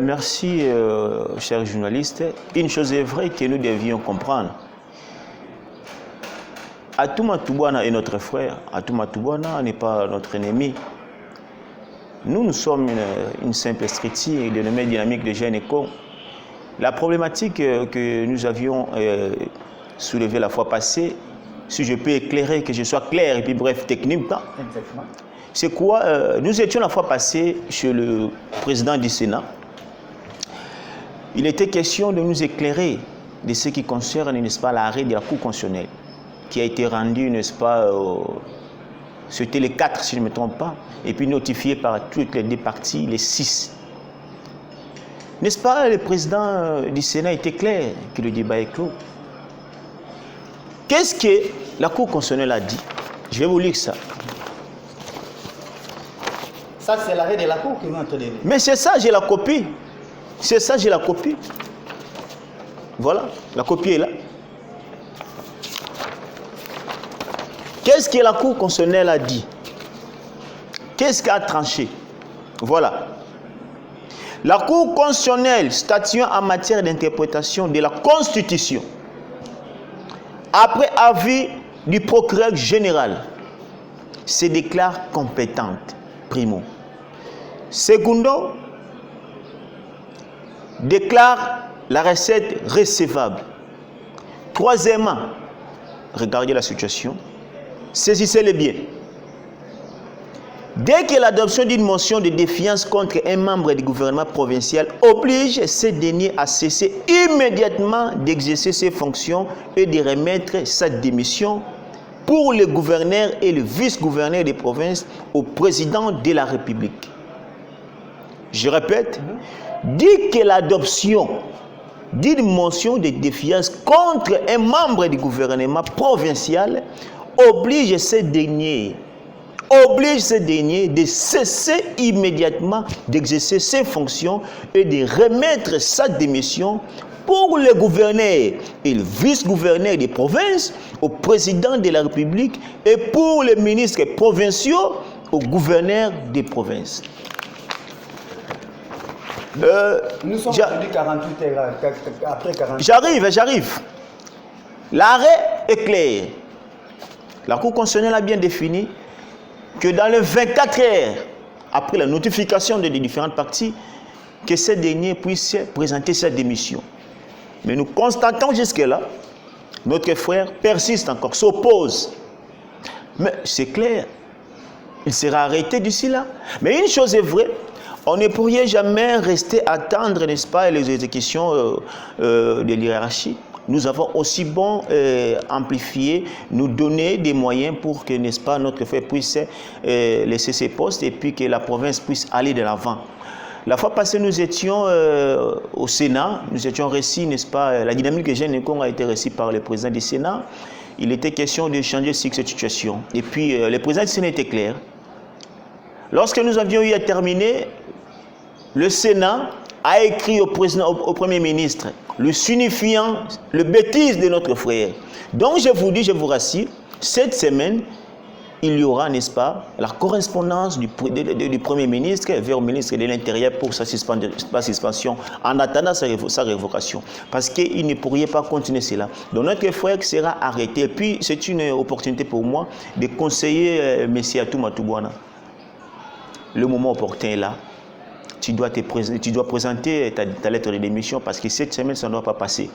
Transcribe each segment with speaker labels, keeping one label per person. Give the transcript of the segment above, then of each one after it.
Speaker 1: Merci, chers journalistes. Une chose est vraie que nous devions comprendre. Atouma Toubouana est notre frère. Atouma Toubouana n'est pas notre ennemi. Nous sommes une simple structure dénommée Dynamique de Jeunes Éco. La problématique que nous avions soulevée la fois passée, si je peux éclairer, que je sois clair et puis bref, technique, c'est quoi? Nous étions la fois passée chez le président du Sénat. Il était question de nous éclairer de ce qui concerne, n'est-ce pas, l'arrêt de la Cour constitutionnelle, qui a été rendu, n'est-ce pas, c'était les 4, si je ne me trompe pas, et puis notifié par toutes les deux parties, les 6. N'est-ce pas, le président du Sénat était clair que le débat est clos. Qu'est-ce que la Cour constitutionnelle a dit? Je vais vous lire ça.
Speaker 2: Ça, c'est l'arrêt de la Cour que vous entendez.
Speaker 1: Mais c'est ça, j'ai la copie. C'est ça, j'ai la copie. Voilà, la copie est là. Qu'est-ce que la Cour constitutionnelle a dit? Qu'est-ce qu'elle a tranché? Voilà. La Cour constitutionnelle statuant en matière d'interprétation de la Constitution, après avis du procureur général, se déclare compétente, primo. Secundo, déclare la recette recevable. Troisièmement, regardez la situation, saisissez-les bien. Dès que l'adoption d'une motion de défiance contre un membre du gouvernement provincial oblige ce dernier à cesser immédiatement d'exercer ses fonctions et de remettre sa démission pour le gouverneur et le vice-gouverneur des provinces au président de la République. Je répète, dit que l'adoption d'une motion de défiance contre un membre du gouvernement provincial oblige ce dernier de cesser immédiatement d'exercer ses fonctions et de remettre sa démission pour le gouverneur et le vice-gouverneur des provinces au président de la République et pour les ministres provinciaux au gouverneur des provinces.
Speaker 2: Nous sommes aujourd'hui 48 heures après 48
Speaker 1: heures. J'arrive. L'arrêt est clair. La Cour constitutionnelle a bien défini que dans les 24 heures après la notification des différentes parties, que ces derniers puissent présenter sa démission. Mais nous constatons jusque-là, notre frère persiste encore, s'oppose. Mais c'est clair, il sera arrêté d'ici là. Mais une chose est vraie, on ne pourrait jamais rester attendre, n'est-ce pas, les exécutions de l'hierarchie. Nous avons aussi bon amplifier, nous donner des moyens pour que, n'est-ce pas, notre frère puisse laisser ses postes et puis que la province puisse aller de l'avant. La fois passée, nous étions au Sénat, nous étions reçus, n'est-ce pas, la dynamique de Jeunes Éco a été reçue par le président du Sénat. Il était question de changer cette situation. Et puis, le président du Sénat était clair. Lorsque nous avions eu à terminer, le Sénat a écrit au Premier ministre, le signifiant le bêtise de notre frère. Donc je vous dis, je vous rassure, cette semaine, il y aura, n'est-ce pas, la correspondance du Premier ministre vers le ministre de l'Intérieur pour sa suspension en attendant sa révocation. Parce qu'il ne pourrait pas continuer cela. Donc notre frère sera arrêté. Et puis c'est une opportunité pour moi de conseiller M. Atouma Toubouana. Le moment opportun est là. Tu dois présenter ta lettre de démission parce que cette semaine, ça ne doit pas passer.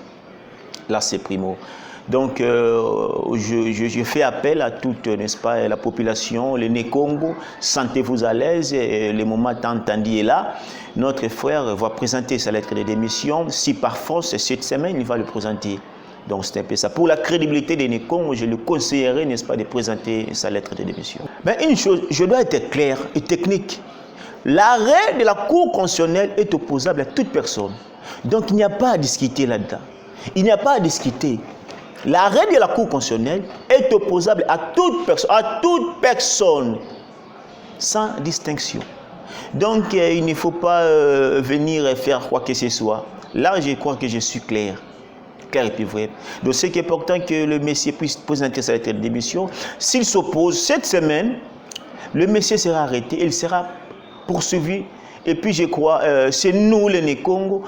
Speaker 1: Là, c'est primo. Donc, je fais appel à toute, n'est-ce pas, la population, les Né-Congo, sentez-vous à l'aise, le moment tant entendu est là. Notre frère va présenter sa lettre de démission. Si par force, cette semaine, il va le présenter. Donc, c'est un peu ça. Pour la crédibilité des Né-Congo, je le conseillerais, n'est-ce pas, de présenter sa lettre de démission. Mais une chose, je dois être clair et technique. L'arrêt de la Cour constitutionnelle est opposable à toute personne. Donc, il n'y a pas à discuter là-dedans. Il n'y a pas à discuter. L'arrêt de la Cour constitutionnelle est opposable à toute personne, sans distinction. Donc, il ne faut pas venir faire quoi que ce soit. Là, je crois que je suis clair et puis vrai. Donc, ce qui est important que le monsieur puisse présenter sa lettre de démission. S'il s'oppose cette semaine, le monsieur sera arrêté, il sera poursuivi. Et puis je crois, c'est nous les Nékongo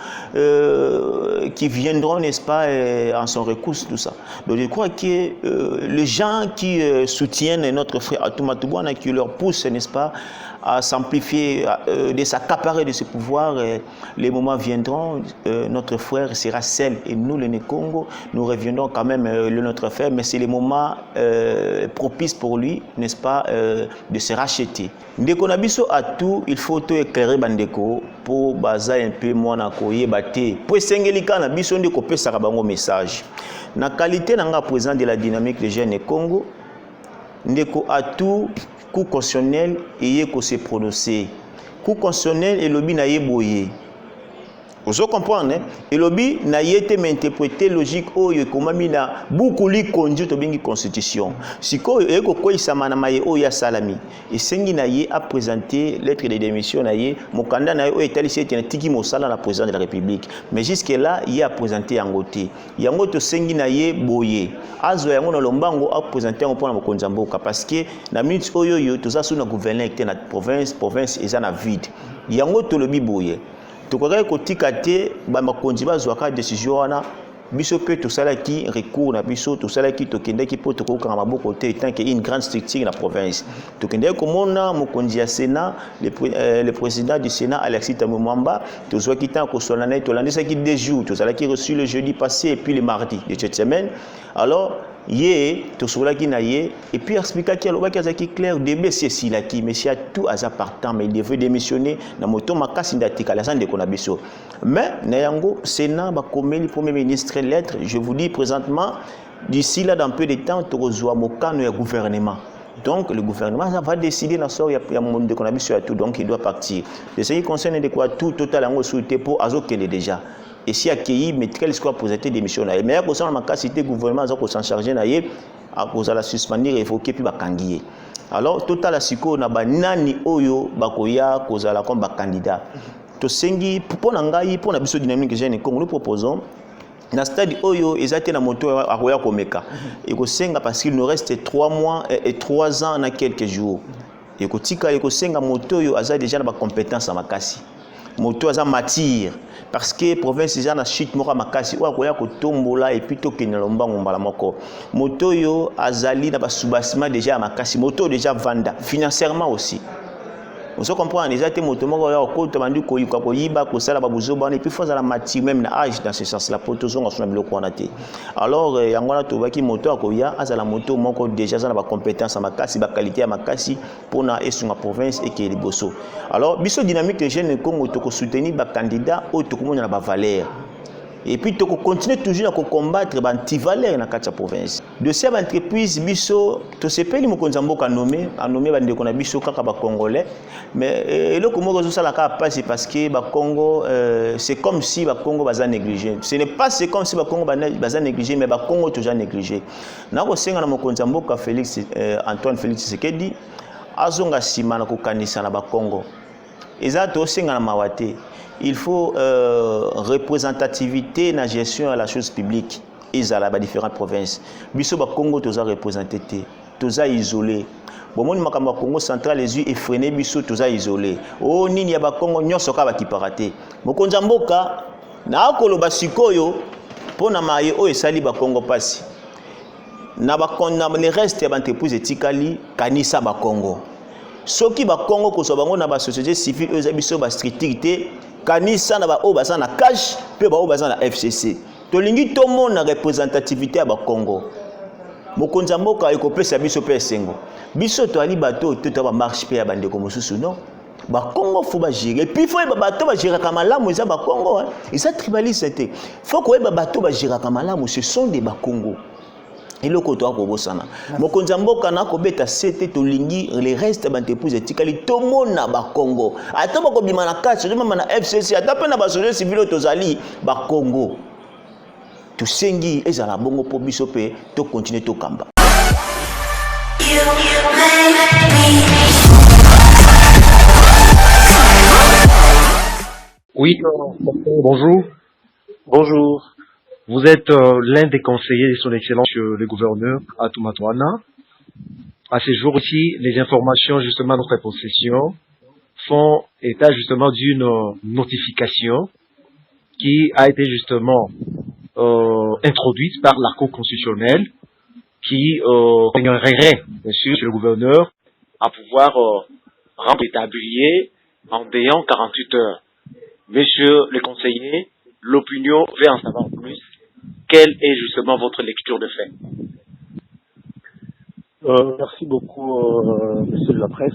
Speaker 1: qui viendront, n'est-ce pas, en son recours, tout ça. Donc je crois que les gens qui soutiennent notre frère Atouma Toubouana, qui leur poussent, n'est-ce pas, à s'amplifier, de s'accaparer de ce pouvoir, les moments viendront, notre frère sera seul. Et nous, les Nékongo, nous reviendrons quand même notre frère, mais c'est les moments propices pour lui, n'est-ce pas, de se racheter. Ndeko Nabiso à tout, il faut tout éclairer Bandeko pour baza un peu moins à koyebate. Pour sengelika na biso ndeko pesa kabango message. Na qualité nanga président de la dynamique des jeunes Congo, ndeko à tout coup constitutionnel et ko se prononcer. Coup constitutionnel et lobby na yeboye. Vous comprenez, et lobby na yete m'interpréter logique oyo komami na beaucoup li conduit to bingi constitution. Siko eko koisama na maye oya salami. Et sengi na ye a présenté lettre de démission na ye mokanda na yo etali sete na tiki mosala na président de la République. Mais jusque là, il a présenté yangote. Yangoto sengi na ye boye. Azo yango na lombango a présenté en point na mokonzamboka parce que na minute oyo yo toza sous na gouverneur était na province eza na vide. Yangoto lobi boye. Tokoka kotika te ba makonzi bazwaka décision wana biso pe tosala ki recours na biso tosala ki tokende ki po tokoka maboko te tant que une grande structure na province tokende komona mokonzi ya Sénat le président du Sénat Alexis Tamumamba tozwa ki tant ko solana to landisa ki 2 jours tosala ki reçu le jeudi passé et puis le mardi de cette semaine. Alors ye tosola ki na ye et puis expliquer ki aloba ki azaki clair débé c'est là qui monsieur tout à partant mais il devait démissionner na moto makasi ndatika la sande ko na biso mais na yango Sénat ba komeli premier ministre lettre je vous dis présentement d'ici là dans peu de temps tozwa mokano ya gouvernement. Donc le gouvernement va décider dans sort il y a monde de konabiso à tout donc il doit partir. De ce qui concerne de quoi tout total yango souhaité pour azokende déjà. Et si accueilli mais quel soit posé démission là mais pour ça ma capacité gouvernement a s'en charger na ye à cause la suspendre révoquer puis bakangier. Alors total la siko na ba nani oyo bakoya cause la comme ba candidat. To sengi pour na ngai pour na biso dynamique jeune Congo nous proposons na stade oyo ezate na moto akoya komeka. Et ko senga parce qu'il nous reste 3 mois et 3 ans na quelques jours. Et ko tika ko senga moto yo aza déjà na ba compétence à makasi. Moto aza matière parce que province déjà na chute moko makasi oya koya ko tombola et puis to kenelomba ngombala moko moto yo azali na ba soubassement déjà makasi moto déjà vanda financièrement aussi. Vous comprenez déjà te moto moko ya ko to bandu ko yuka ko yiba ko sala ba buzoba et puis faut la matière même na âge dans ce sens là pour toujours on a biloko on a té. Alors yangola to baki moto akoya azala moto moko déjà za na ba compétence à makasi ba qualité à makasi pour na esunga province et que liboso. Alors biso dynamique de jeune Congo to ko soutenir ba candidat o to ko mona na ba valeur. Et puis, tu continues toujours à combattre les anti-valeurs dans la province. De ces entreprises, biso, tu sais pas les mots qu'on a nommé les biso kaka ba congolais, mais le Congo ça la passe parce que ba Congo c'est comme si ba Congo va négligé. Ce n'est pas c'est comme si ba Congo va négligé, mais ba Congo toujours négligé. Na ko senga na mokonzamboka Félix Antoine Félix Tshisekedi azonga sima na ko kanisa na ba Congo. Ezato senga na mawate. Il faut représentativité dans la gestion de la chose publique. Ils ont dans différentes provinces. Biso ba Congo toza représenté, toza isolé. Bon mon makamba Congo central les yeux effrénés biso toza isolé. Oh nini ya ba Congo nyonso ka ba kiparaté. Mokonza mboka na akoloba sikoyo pona maye o esali ba Congo pasi. Na ba konna le reste ya entreprise etikali kanisa ba Congo. Soki ba Congo ko so bango na ba société civile eux biso ba strictité kanisa na ba o baza na cash pe ba o baza na FCC to lingi to mona représentativité ya ba Congo mokonza mboka ekopesa biso pe sengo biso to ali bato to ba marche pe ya bande ko mosusu non ba Congo faut ba gérer puis faut ba bato ba gérer ka malamu za ba Congo ça tribalisme faut ko ba bato ba gérer ka malamu ce sont des ba Congo. Et le côté ko bosana mokonza mboka na ko beta sete to lingi les restes ba entreprise etikali to mona ba Congo ata ba ko bima na kati même na FCC ata pe na ba société civile tozali ba Congo tosengi ezala bongo po biso pe to continuer to kamba.
Speaker 3: Oui, bonjour.
Speaker 2: Bonjour.
Speaker 3: Vous êtes l'un des conseillers de son excellence le gouverneur Atumatwana. À ce jour aussi, les informations justement de notre possession font état justement d'une notification qui a été justement introduite par la Cour constitutionnelle qui engagerait bien sûr le gouverneur à pouvoir rendre les tabliers en délai 48 heures. Monsieur le conseiller, l'opinion veut en savoir plus. Quelle est justement votre lecture de fait?
Speaker 4: Merci beaucoup, monsieur de la presse.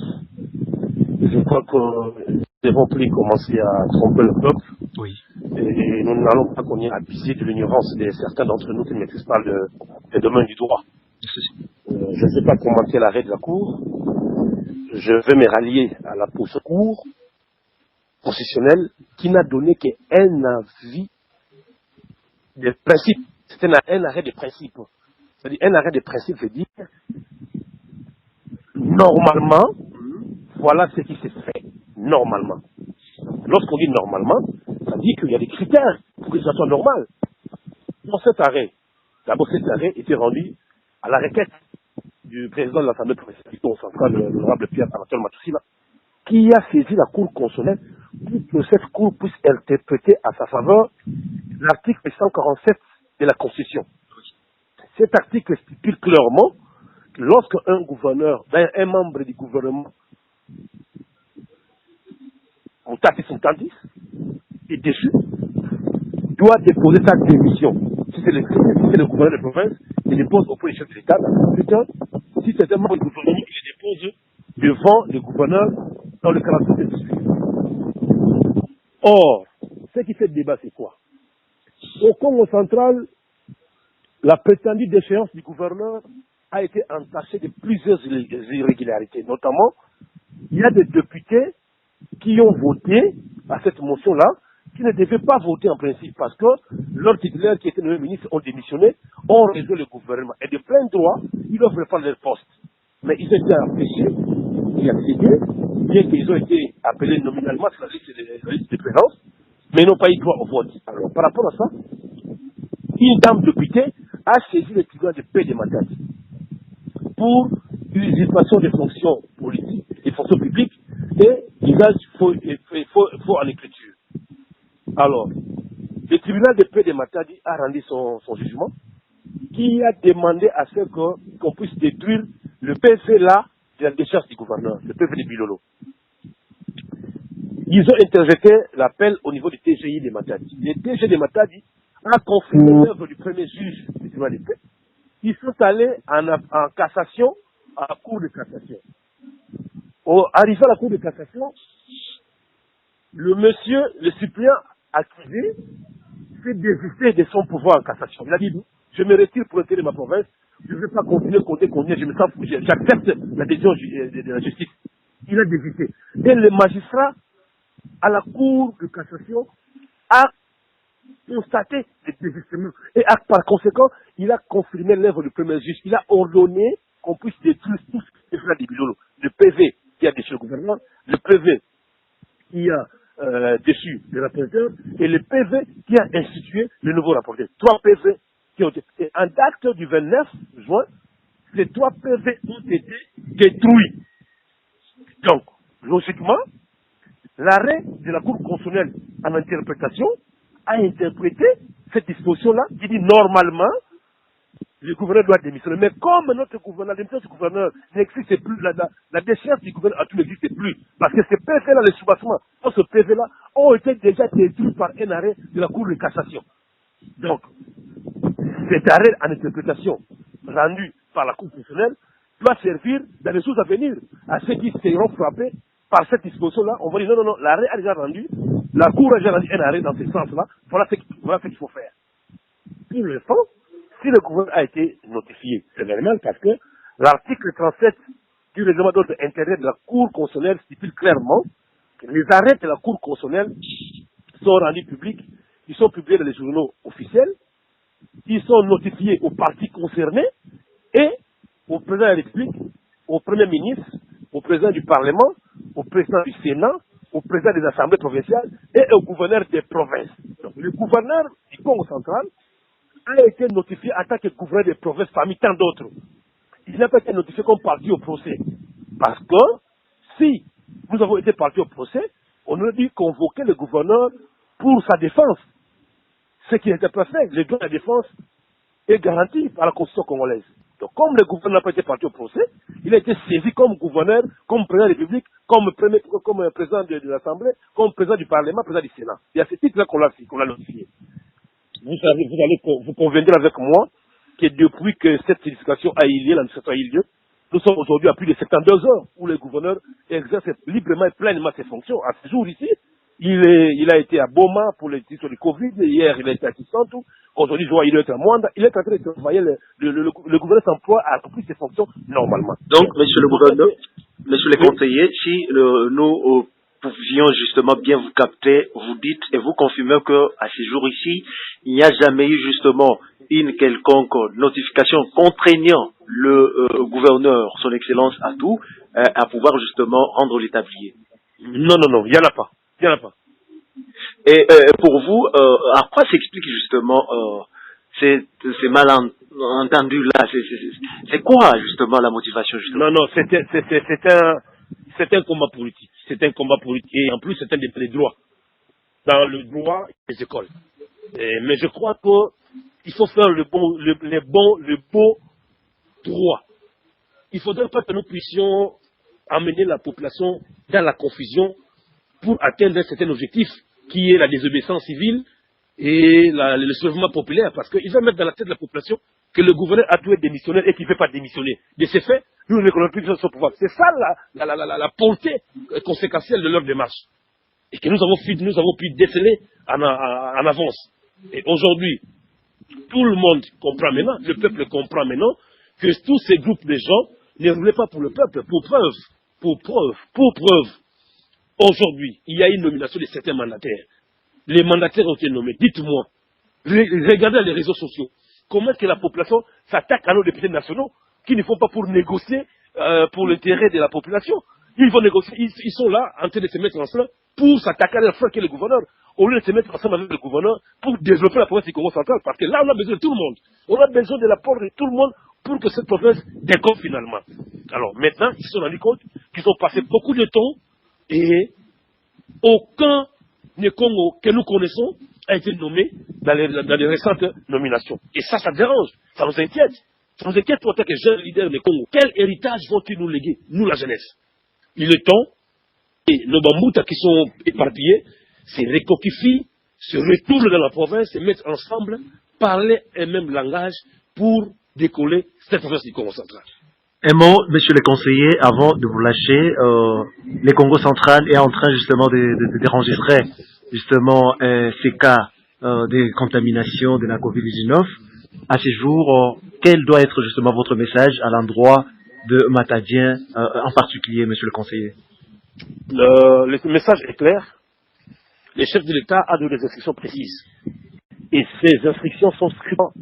Speaker 4: Je crois que nous devons plus commencer à tromper le peuple.
Speaker 3: Oui.
Speaker 4: Et nous n'allons pas qu'on ait abusé de l'ignorance de certains d'entre nous qui ne maîtrisent pas le domaine du droit. Je ne sais pas commenter l'arrêt de la Cour. Je vais me rallier à la Cour constitutionnelle qui n'a donné qu'un avis de principe. C'est un arrêt de principe. C'est-à-dire, un arrêt de principe veut dire normalement, voilà ce qui s'est fait. Normalement. Lorsqu'on dit normalement, ça dit qu'il y a des critères pour que ça soit normal. Dans cet arrêt, d'abord cet arrêt était rendu à la requête du président de l'Assemblée provinciale, l'honorable Pierre Anatole Matussila, qui a saisi la Cour constitutionnelle pour que cette Cour puisse interpréter à sa faveur l'article 147 de la Constitution. Cet article stipule clairement que lorsque un gouverneur, un membre du gouvernement, mutatis mutandis, est déchu, doit déposer sa démission. Si c'est le gouverneur de province, il dépose auprès du chef de l'État. Si c'est un membre du gouvernement, il le dépose devant le gouverneur dans le 47 de suite. Or, ce qui fait le débat, c'est quoi? Au Congo central, la prétendue déchéance du gouverneur a été entachée de plusieurs irrégularités. Notamment, il y a des députés qui ont voté à cette motion-là, qui ne devaient pas voter en principe parce que leurs titulaires qui étaient nommés ministres ont démissionné, ont rejoint le gouvernement. Et de plein droit, ils doivent reprendre leur poste. Mais ils ont été empêchés d'y accéder, bien qu'ils ont été appelés nominalement sur la liste de présence, mais n'ont pas eu droit au vote. Alors, par rapport à ça, une dame députée a saisi le tribunal de paix de Matadi pour usurpation des fonctions politiques, des fonctions publiques et usage faux en écriture. Alors, le tribunal de paix de Matadi a rendu son jugement qui a demandé à ce qu'on puisse détruire le PV là de la décharge du gouverneur, le PV de Bilolo. Ils ont interjeté l'appel au niveau du TGI de Matadi. Le TGI de Matadi a confirmé l'œuvre du premier juge du tribunal de paix. Ils sont allés en cassation à la cour de cassation. Arrivé à la cour de cassation, le suppléant accusé s'est désisté de son pouvoir en cassation. Il a dit, je me retire pour l'intérêt de ma province, je ne vais pas continuer à compter combien, je me sens fou, j'accepte la décision de la justice. Il a désisté. Et le magistrat, à la cour de cassation, a constaté le désistement. Et par conséquent, il a confirmé l'œuvre du premier juge. Il a ordonné qu'on puisse détruire tout ce qui est fait des Bilolo. Le PV qui a déçu le gouvernement, le PV qui a déçu le rapporteur et le PV qui a institué le nouveau rapporteur. 3 PV qui ont été. Et en date du 29 juin, ces 3 PV ont été détruits. Donc, logiquement, l'arrêt de la Cour constitutionnelle en interprétation a interprété cette disposition-là qui dit normalement le gouverneur doit démissionner. Mais comme notre gouverneur, la démission du gouverneur n'existe plus, la déchéance du gouverneur à tout n'existe plus. Parce que ces PV-là, les soubassements, ce PV-là, ont été déjà détruits par un arrêt de la Cour de cassation. Donc, cet arrêt en interprétation rendu par la Cour constitutionnelle doit servir dans les jours à venir à ceux qui seront frappés par cette disposition-là. On va dire non, l'arrêt a déjà rendu, la Cour a déjà rendu un arrêt dans ce sens-là, voilà ce qu'il faut faire. Pour l'instant, si le gouvernement a été notifié, c'est normal parce que l'article 37 du règlement d'ordre intérieur de la Cour constitutionnelle stipule clairement que les arrêts de la Cour constitutionnelle sont rendus publics, ils sont publiés dans les journaux officiels ils sont notifiés aux partis concernés et au président de la République, au Premier ministre, au président du Parlement, au président du Sénat, au président des assemblées provinciales et au gouverneur des provinces. Donc, le gouverneur du Congo central a été notifié en tant que gouverneur des provinces parmi tant d'autres. Il n'a pas été notifié comme parti au procès. Parce que si nous avons été partis au procès, on aurait dû convoquer le gouverneur pour sa défense. Ce qui n'était pas fait. Le droit de la défense est garanti par la Constitution congolaise. Donc, comme le gouverneur n'a pas été parti au procès, il a été saisi comme gouverneur, comme président de la République, comme président de l'Assemblée, comme président du Parlement, président du Sénat. Et à ce titre-là qu'on l'a notifié. Vous conviendrez avec moi que depuis que cette signification a eu lieu, l'administration a eu lieu, nous sommes aujourd'hui à plus de 72 heures où le gouverneur exerce librement et pleinement ses fonctions. À ce jour ici, il a été à Boma pour les titres du Covid, hier il a été à Kisantu, aujourd'hui je vois il doit être à Mwanda, il est en train de travailler, le gouverneur s'emploie à accomplir ses fonctions normalement.
Speaker 3: Donc, monsieur le gouverneur, monsieur le conseiller, si nous pouvions justement bien vous capter, vous dites et vous confirmez que à ce jour ici, il n'y a jamais eu justement une quelconque notification contraignant le gouverneur, son excellence à tout, à pouvoir justement rendre l'établier.
Speaker 4: Non, il n'y en a pas. Il n'y en a pas.
Speaker 3: Et pour vous, à quoi s'explique justement ces malentendus-là? C'est quoi justement la motivation justement?
Speaker 4: Non, c'est un combat politique. C'est un combat politique et en plus c'est un des droits. Dans le droit des écoles. Mais je crois qu'il faut faire le beau droit. Il ne faudrait pas que nous puissions amener la population dans la confusion pour atteindre un certain objectif qui est la désobéissance civile et le soulèvement populaire, parce qu'il va mettre dans la tête de la population que le gouverneur a tout être démissionnaire et qu'il ne veut pas démissionner. De ce fait, nous ne reconnaissons plus son pouvoir. C'est ça la portée conséquentielle de leur démarche. Et que nous avons pu déceler en avance. Et aujourd'hui, tout le monde comprend maintenant, le peuple comprend maintenant, que tous ces groupes de gens ne roulaient pas pour le peuple, pour preuve. Aujourd'hui, il y a une nomination de certains mandataires. Les mandataires ont été nommés. Dites-moi, regardez les réseaux sociaux. Comment est-ce que la population s'attaque à nos députés nationaux qui ne font pas pour négocier pour l'intérêt de la population? Ils vont négocier, ils sont là en train de se mettre ensemble pour s'attaquer à leur frère qui est le gouverneur, au lieu de se mettre ensemble avec le gouverneur pour développer la province du Congo central. Parce que là, on a besoin de tout le monde. On a besoin de l'apport de tout le monde pour que cette province décolle finalement. Alors maintenant, ils se sont rendus compte qu'ils ont passé beaucoup de temps et aucun des Congo que nous connaissons a été nommé dans les récentes nominations. Et ça dérange, ça nous inquiète. Ça nous inquiète en tant que jeunes leaders des Congo. Quel héritage vont-ils nous léguer, nous la jeunesse? Il est temps, et nos bamboutas qui sont éparpillés, se recoquifient, se retournent dans la province, se mettent ensemble, parler un même langage pour décoller cette province du Congo central.
Speaker 3: Un mot, monsieur le conseiller, avant de vous lâcher, le Congo central est en train justement d'enregistrer justement ces cas de contamination de la COVID-19. À ce jour, quel doit être justement votre message à l'endroit de Matadien en particulier, monsieur le conseiller?
Speaker 4: Le message est clair. Le chef de l'État a donné des instructions précises. Et ces instructions sont strictement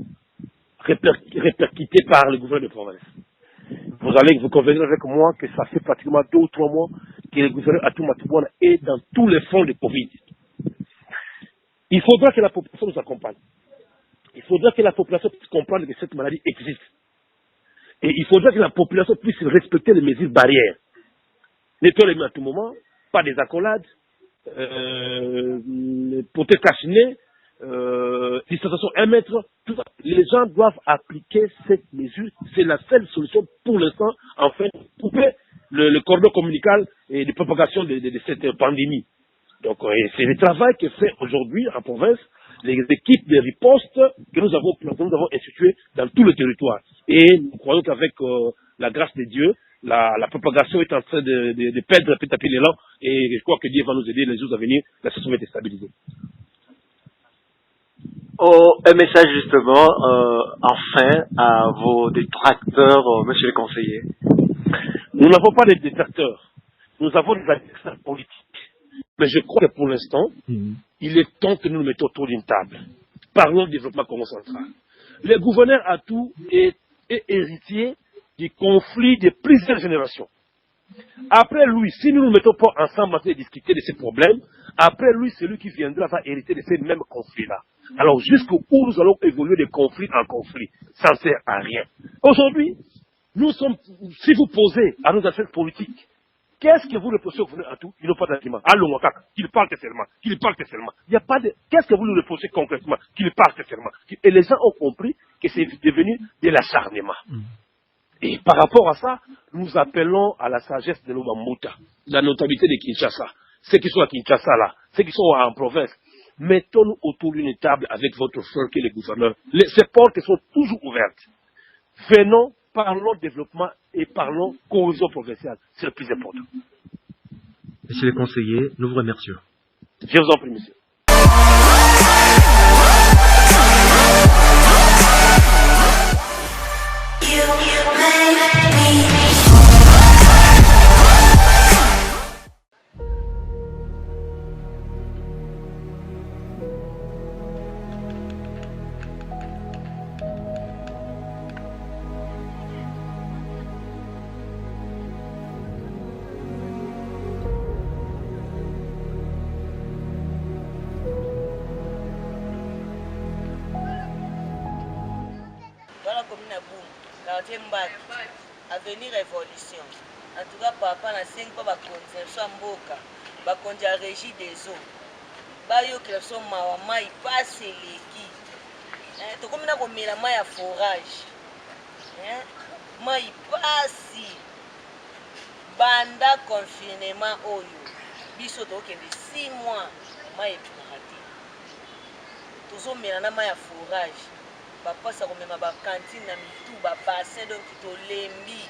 Speaker 4: répercutées par le gouverneur de province. Vous conviendrez avec moi que ça fait pratiquement 2 ou 3 mois que le gouverneur Atumatubwana est dans tous les fonds de Covid. Il faudra que la population nous accompagne. Il faudra que la population puisse comprendre que cette maladie existe. Et il faudra que la population puisse respecter les mesures barrières. Nettoyer les mains à tout moment, pas des accolades, peut-être cache-nez, distanciation 1 mètre, tout ça. Les gens doivent appliquer cette mesure. C'est la seule solution pour l'instant, enfin, de couper le cordon communical et de propagation de cette pandémie. Donc, c'est le travail que fait aujourd'hui en province les équipes de riposte que nous avons instituées dans tout le territoire. Et nous croyons qu'avec la grâce de Dieu, la propagation est en train de perdre petit à petit l'élan et je crois que Dieu va nous aider les jours à venir, la situation va être stabilisée.
Speaker 3: Un message justement, enfin, à vos détracteurs, monsieur le conseiller.
Speaker 4: Nous n'avons pas de détracteurs, nous avons des adversaires politiques. Mais je crois que pour l'instant, il est temps que nous nous mettions autour d'une table. Parlons du développement Congo central. Le gouverneur Atou est héritier du conflit de plusieurs générations. Après lui, si nous nous mettons pas ensemble à discuter de ces problèmes, après lui, celui qui viendra va hériter de ces mêmes conflits-là. Alors, jusqu'où nous allons évoluer de conflit en conflit, ça ne sert à rien. Aujourd'hui, nous sommes, si vous posez à nos affaires politiques, qu'est-ce que vous reprochez au gouverneur Atou? Ils n'ont pas d'argument. Allons, qu'il parle seulement, qu'il parle seulement. Il n'y a pas de, qu'est-ce que vous nous reprochez concrètement? Qu'il parle seulement. Et les gens ont compris que c'est devenu de l'acharnement. Et par rapport à ça, nous appelons à la sagesse de Lobamouta, la notabilité de Kinshasa. Ceux qui sont à Kinshasa là, ceux qui sont en province, mettons-nous autour d'une table avec votre frère qui est le gouverneur. Ces portes sont toujours ouvertes. Venons, parlons développement et parlons cohésion provinciale. C'est le plus important.
Speaker 3: Monsieur le conseiller, nous vous remercions.
Speaker 4: Je vous en prie, monsieur.
Speaker 5: Avenir Révolution. En tout cas, papa na 5 pas bakonzerso mboka, bakonzi a régie des eaux. Bayo kreso mawa mai passe leki. To komina ko mela mai ya forage. Mai passe. Banda confinement oyo. Biso to ke 6 mois mai epimati. Tozo mela na mai ya forage. Bapasa komema ba cantine na mitu ba bassin donc to lembi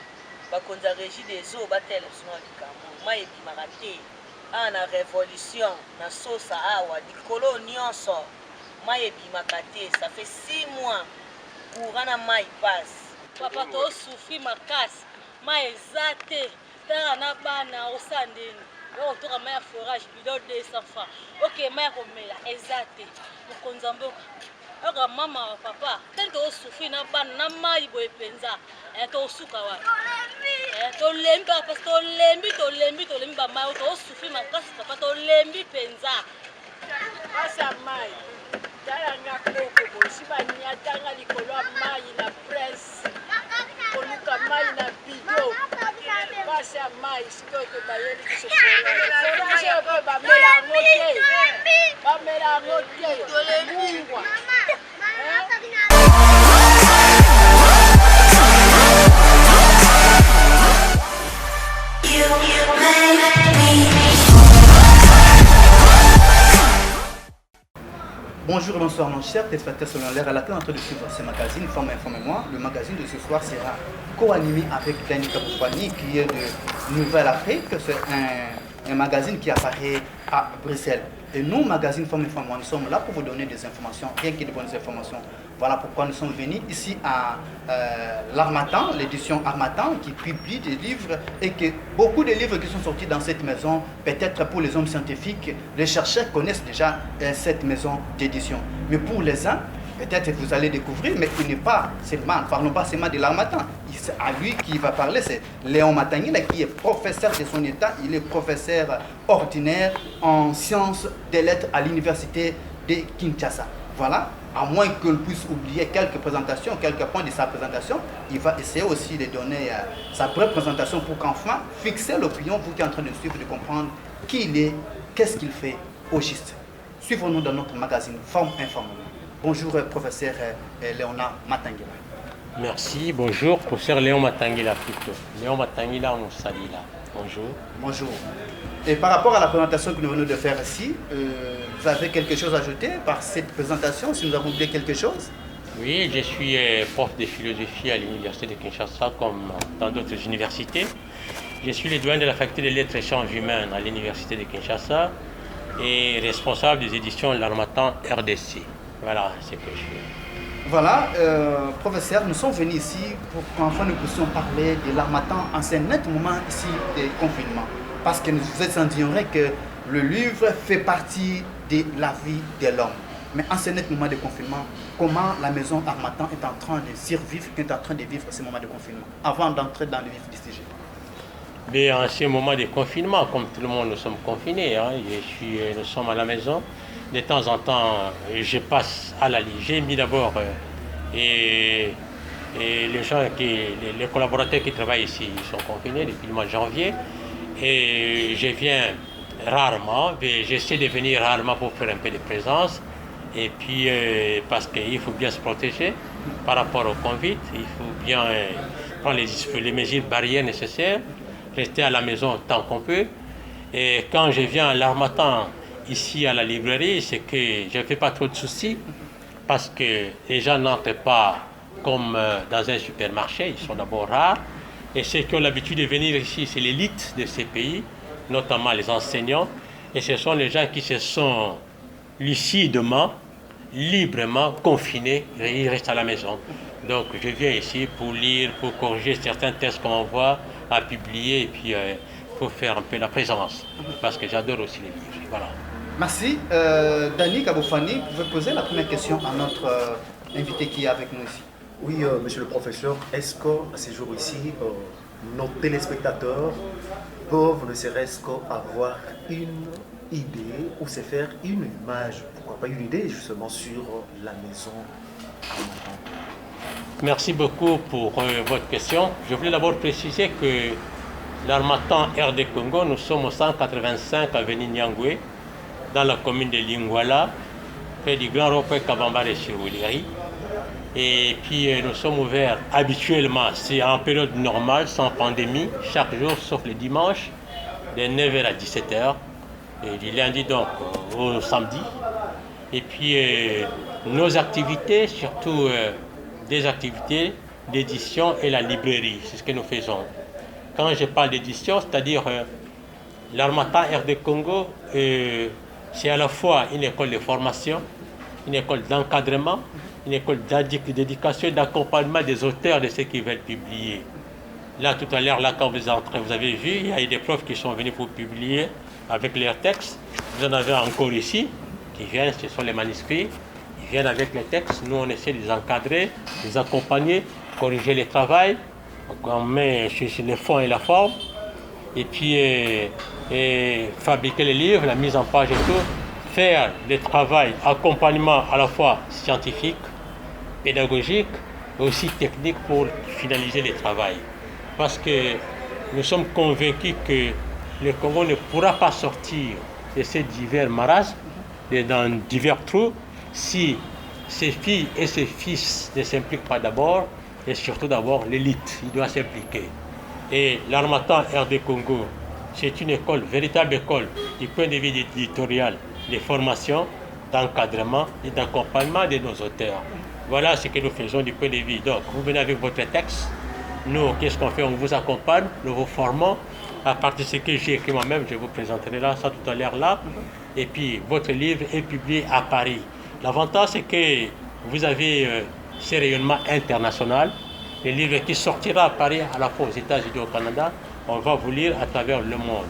Speaker 5: bakonza régie des eaux batele sino likambo mai bimaraté ana révolution na sosa awa dikolo nyonso mai bimakate ça fait 6 mois courant na mai passe papa to souffri makasi mai ezate tara na bana osandeni o to mai ya forage bidon 200 francs OK mai komela ezate mokonza mboka oka mama papa tento souffrir na bana na mai boye penza to suka wa to lembi parce que to lembi ba mai to souffrir makasi papa to lembi penza pasa mai dala ngakoko bosi ba nyatanga likolo mai na presse koluka mai na bido pasa mai siko to bayeli ki sofora ba mela ngote to lembi
Speaker 2: Bonjour et bonsoir mon cher téléspectateurs secondaires à laquelle on est en train de suivre ce magazine, Informez-moi. Le magazine de ce soir sera co-animé avec Dani Kaboufani qui est de Nouvelle Afrique. C'est un magazine qui apparaît à Bruxelles. Et nous, magazine Informez-moi, nous sommes là pour vous donner des informations, rien que de bonnes informations. Voilà pourquoi nous sommes venus ici à l'Harmattan, l'édition Harmattan, qui publie des livres et que beaucoup de livres qui sont sortis dans cette maison, peut-être pour les hommes scientifiques, les chercheurs connaissent déjà cette maison d'édition. Mais pour les uns, peut-être que vous allez découvrir, mais il n'est pas seulement, parlons pas seulement de l'Harmattan. C'est à lui qui va parler, c'est Léon Matangila qui est professeur de son état, il est professeur ordinaire en sciences des lettres à l'université de Kinshasa. Voilà, à moins qu'on puisse oublier quelques présentations, quelques points de sa présentation, il va essayer aussi de donner sa brève présentation pour qu'enfin fixer l'opinion, vous qui êtes en train de suivre, de comprendre qui il est, qu'est-ce qu'il fait au juste. Suivons-nous dans notre magazine Forme Informellement. Bonjour professeur Léonard Matangila.
Speaker 6: Merci, bonjour professeur Léon Matangila plutôt. Léon Matangila Moussalila. Bonjour.
Speaker 2: Bonjour. Et par rapport à la présentation que nous venons de faire ici, vous avez quelque chose à ajouter par cette présentation, si nous avons oublié quelque chose?
Speaker 6: Oui, je suis prof de philosophie à l'université de Kinshasa comme dans d'autres universités. Je suis le doyen de la faculté des lettres et échanges humains à l'université de Kinshasa et responsable des éditions L'Harmattan RDC. Voilà ce que je fais.
Speaker 2: Voilà, professeur, nous sommes venus ici pour qu'enfin nous puissions parler de l'Harmattan en ce net moment ici de confinement. Parce que nous êtes ignorés que le livre fait partie de la vie de l'homme. Mais en ce moment de confinement, comment la maison Harmattan est en train de survivre, est en train de vivre ce moment de confinement, avant d'entrer dans le vif du sujet?
Speaker 6: Mais en ce moment de confinement, comme tout le monde, nous sommes confinés. Hein, nous sommes à la maison. De temps en temps, je passe à la ligne. J'ai mis d'abord et les collaborateurs qui travaillent ici, ils sont confinés depuis le mois de janvier. Et je viens rarement, j'essaie de venir rarement pour faire un peu de présence. Et puis, parce qu'il faut bien se protéger par rapport au Covid, il faut bien prendre les mesures barrières nécessaires, rester à la maison tant qu'on peut. Et quand je viens à l'Harmattan, ici à la librairie, c'est que je ne fais pas trop de soucis, parce que les gens n'entrent pas comme dans un supermarché, ils sont d'abord rares. Et ceux qui ont l'habitude de venir ici, c'est l'élite de ces pays, notamment les enseignants. Et ce sont les gens qui se sont lucidement, librement confinés, et ils restent à la maison. Donc je viens ici pour lire, pour corriger certains textes qu'on m'envoie à publier, et puis pour faire un peu la présence, parce que j'adore aussi les livres. Voilà.
Speaker 2: Merci. Dani Kaboufani, vous pouvez poser la première question à notre invité qui est avec nous ici.
Speaker 7: Oui, monsieur le professeur, est-ce qu'à ces jours ici, nos téléspectateurs peuvent ne serait-ce qu'avoir une idée ou se faire une image, pourquoi pas une idée justement sur la maison Harmattan?
Speaker 6: Merci beaucoup pour votre question. Je voulais d'abord préciser que l'Harmattan RD Congo, nous sommes au 185 avenue Nyangwe, dans la commune de Lingwala, près du Grand Rond-Point Kabambare sur Willeri. Et puis nous sommes ouverts habituellement, c'est en période normale, sans pandémie, chaque jour sauf le dimanche, de 9h à 17h, et du lundi donc au samedi. Et puis nos activités, surtout des activités d'édition et la librairie, c'est ce que nous faisons. Quand je parle d'édition, c'est-à-dire l'Harmattan RD Congo, c'est à la fois une école de formation, une école d'encadrement, une école d'éducation et d'accompagnement des auteurs de ceux qui veulent publier. Là, tout à l'heure, là, quand vous entrez, vous avez vu, il y a eu des profs qui sont venus pour publier avec leurs textes. Vous en avez encore ici, qui viennent, ce sont les manuscrits, ils viennent avec les textes. Nous, on essaie de les encadrer, de les accompagner, corriger les travaux. On met sur les fonds et la forme. Et puis, fabriquer les livres, la mise en page et tout. Faire des travaux, accompagnement à la fois scientifique, pédagogique, mais aussi technique pour finaliser les travaux. Parce que nous sommes convaincus que le Congo ne pourra pas sortir de ces divers marasmes, dans divers trous, si ses filles et ses fils ne s'impliquent pas d'abord, et surtout d'abord l'élite, il doit s'impliquer. Et l'Harmattan RD Congo, c'est une école, véritable école, du point de vue éditorial, de formation, d'encadrement et d'accompagnement de nos auteurs. Voilà ce que nous faisons du point de vue. Donc, vous venez avec votre texte. Nous, qu'est-ce qu'on fait? On vous accompagne, nous vous formons. À partir de ce que j'ai écrit moi-même, je vous présenterai là, ça tout à l'heure là. Et puis, votre livre est publié à Paris. L'avantage, c'est que vous avez ce rayonnement international. Le livre qui sortira à Paris, à la fois aux États-Unis et au Canada, on va vous lire à travers le monde.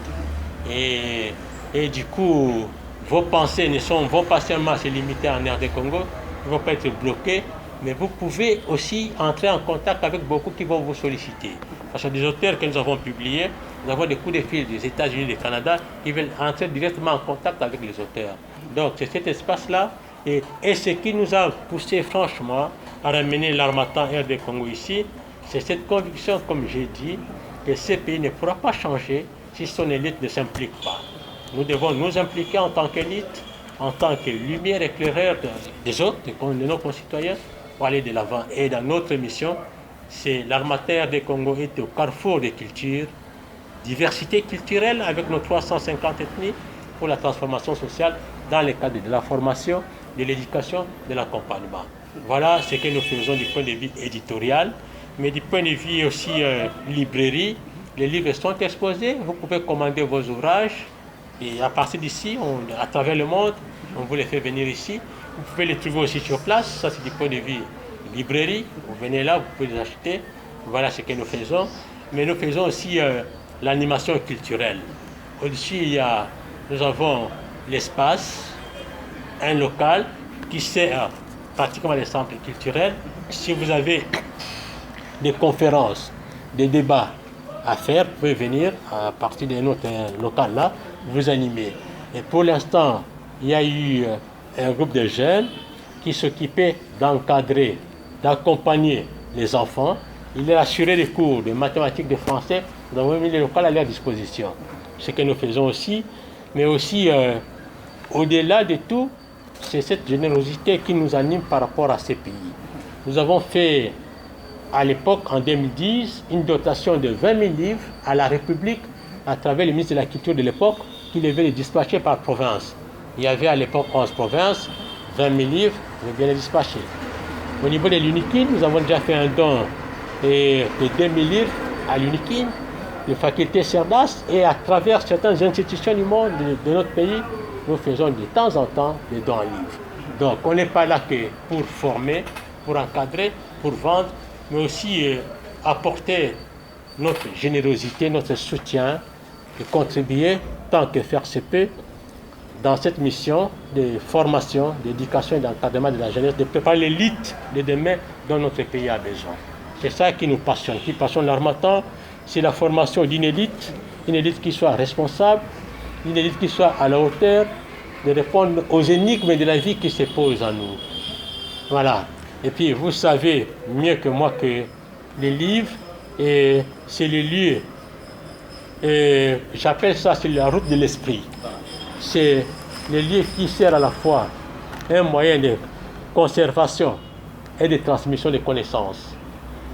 Speaker 6: Et du coup, vos pensées ne vont pas seulement se limiter en RD Congo, ils ne vont pas être bloqués, mais vous pouvez aussi entrer en contact avec beaucoup qui vont vous solliciter. Parce que des auteurs que nous avons publiés, nous avons des coups de fil des États-Unis et du Canada qui veulent entrer directement en contact avec les auteurs. Donc c'est cet espace-là et ce qui nous a poussé franchement à ramener l'Harmattan RD Congo ici, c'est cette conviction, comme j'ai dit, que ce pays ne pourra pas changer si son élite ne s'implique pas. Nous devons nous impliquer en tant qu'élite, en tant que lumière éclaireur des autres, de nos concitoyens, pour aller de l'avant. Et dans notre mission, c'est l'Harmattan RD Congo est au carrefour des cultures, diversité culturelle avec nos 350 ethnies pour la transformation sociale dans le cadre de la formation, de l'éducation, de l'accompagnement. Voilà ce que nous faisons du point de vue éditorial, mais du point de vue aussi librairie. Les livres sont exposés, vous pouvez commander vos ouvrages et à partir d'ici, à travers le monde, on vous les fait venir ici. Vous pouvez les trouver aussi sur place, ça c'est du point de vue librairie. Vous venez là, vous pouvez les acheter. Voilà ce que nous faisons. Mais nous faisons aussi l'animation culturelle. Au-dessus, nous avons l'espace, un local qui sert pratiquement les centres culturels. Si vous avez des conférences, des débats à faire, vous pouvez venir à partir de notre local là, vous animer. Et pour l'instant, il y a eu un groupe de jeunes qui s'occupait d'encadrer, d'accompagner les enfants. Il a assuré des cours de mathématiques, de français. Nous avons mis les locales à leur disposition. Ce que nous faisons aussi, mais aussi au-delà de tout, c'est cette générosité qui nous anime par rapport à ces pays. Nous avons fait à l'époque, en 2010, une dotation de 20 000 livres à la République à travers le ministre de la Culture de l'époque qui devait les dispatcher par province. Il y avait à l'époque 11 provinces, 20 000 livres, on bien les dispatcher. Au niveau de l'UNIKIN, nous avons déjà fait un don de 2 000 livres à l'UNIKIN, les facultés CERDAS, et à travers certaines institutions du monde de notre pays, nous faisons de temps en temps des dons en livres. Donc on n'est pas là que pour former, pour encadrer, pour vendre, mais aussi apporter notre générosité, notre soutien et contribuer tant que faire se peut dans cette mission de formation, d'éducation et d'encadrement de la jeunesse, de préparer l'élite de demain dont notre pays a besoin. C'est ça qui nous passionne, qui passionne l'Harmattan, c'est la formation d'une élite qui soit responsable, une élite qui soit à la hauteur de répondre aux énigmes de la vie qui se posent à nous. Voilà. Et puis vous savez mieux que moi que les livres, c'est le lieu, j'appelle ça c'est la route de l'esprit. C'est le lieu qui sert à la fois un moyen de conservation et de transmission de connaissances.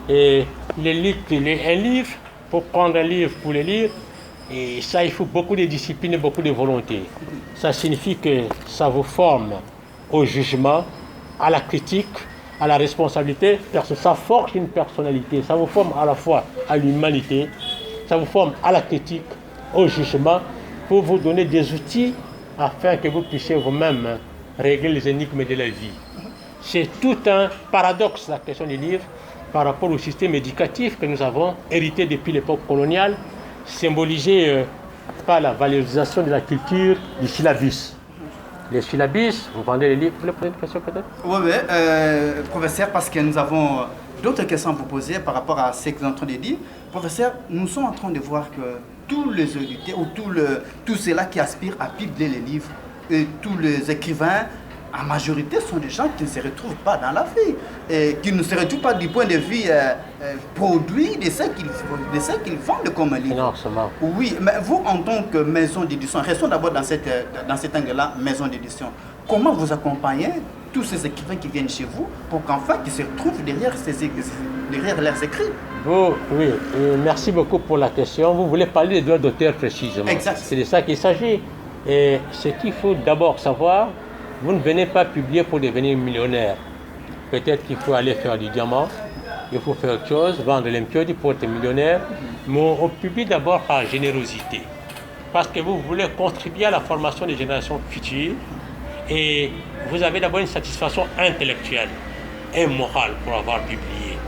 Speaker 6: Et un livre, pour prendre un livre pour le lire, et ça il faut beaucoup de discipline et beaucoup de volonté. Ça signifie que ça vous forme au jugement, à la critique, à la responsabilité, parce que ça forge une personnalité, ça vous forme à la fois à l'humanité, ça vous forme à la critique, au jugement, pour vous donner des outils afin que vous puissiez vous-même régler les énigmes de la vie. C'est tout un paradoxe, la question des livres, par rapport au système éducatif que nous avons hérité depuis l'époque coloniale, symbolisé par la valorisation de la culture du syllabus. Les syllabus, vous vendez les livres. Vous voulez poser une question peut-être?
Speaker 2: Oui, professeur, parce que nous avons d'autres questions à vous poser par rapport à ce que nous sommes en train de dire. Professeur, nous sommes en train de voir que tous les auditeurs ou tous ceux-là qui aspirent à publier les livres, et tous les écrivains, en majorité, sont des gens qui ne se retrouvent pas dans la vie, et qui ne se retrouvent pas du point de vue produit de ce qu'ils vendent comme livre.
Speaker 6: Non, seulement.
Speaker 2: Oui, mais vous, en tant que maison d'édition, restons d'abord dans cet angle-là, maison d'édition. Comment vous accompagnez tous ces écrivains qui viennent chez vous pour qu'enfin ils se retrouvent derrière leurs écrits?
Speaker 6: Oh, oui, merci beaucoup pour la question. Vous voulez parler des droits d'auteur précisément.
Speaker 2: Exact.
Speaker 6: C'est de ça qu'il s'agit. Et ce qu'il faut d'abord savoir, vous ne venez pas publier pour devenir millionnaire. Peut-être qu'il faut aller faire du diamant, il faut faire autre chose, vendre l'impiodi pour être millionnaire. Mais on publie d'abord par générosité. Parce que vous voulez contribuer à la formation des générations futures et vous avez d'abord une satisfaction intellectuelle et morale pour avoir publié.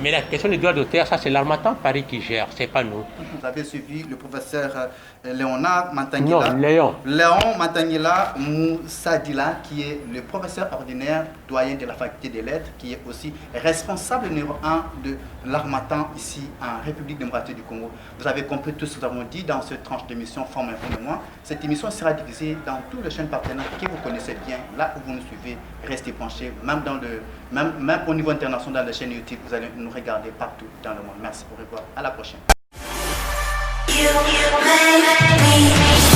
Speaker 6: Mais la question des droits d'auteur, ça c'est l'Harmattan Paris qui gère, c'est pas nous.
Speaker 2: Vous avez suivi le professeur Léonard Mantanguila.
Speaker 6: Non,
Speaker 2: Léon Mantanguila Moussadila, qui est le professeur ordinaire, doyen de la faculté des lettres, qui est aussi responsable numéro 1 de l'Harmattan ici en République démocratique du Congo. Vous avez compris tout ce que nous avons dit dans cette tranche d'émission Forme Informe-moi. Cette émission sera diffusée dans toutes les chaînes partenaires que vous connaissez bien. Là où vous nous suivez, restez penchés. Même au niveau international de la chaîne YouTube, vous allez nous regarder partout dans le monde. Merci, au revoir, à la prochaine.
Speaker 8: You make me